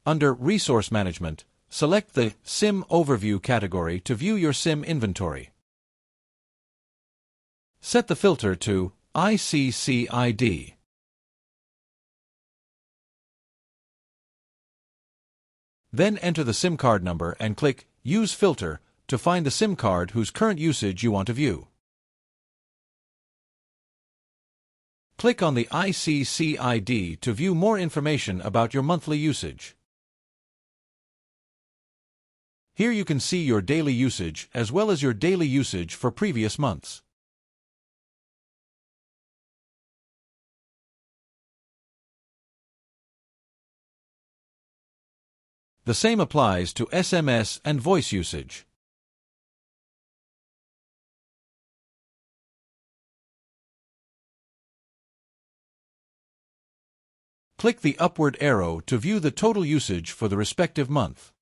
Under Resource Management, select the SIM Overview category to view your SIM inventory. Set the filter to ICCID. Then enter the SIM card number and click Use Filter to find the SIM card whose current usage you want to view. Click on the ICCID to view more information about your monthly usage. Here you can see your daily usage as well as your daily usage for previous months. The same applies to SMS and voice usage. Click the upward arrow to view the total usage for the respective month.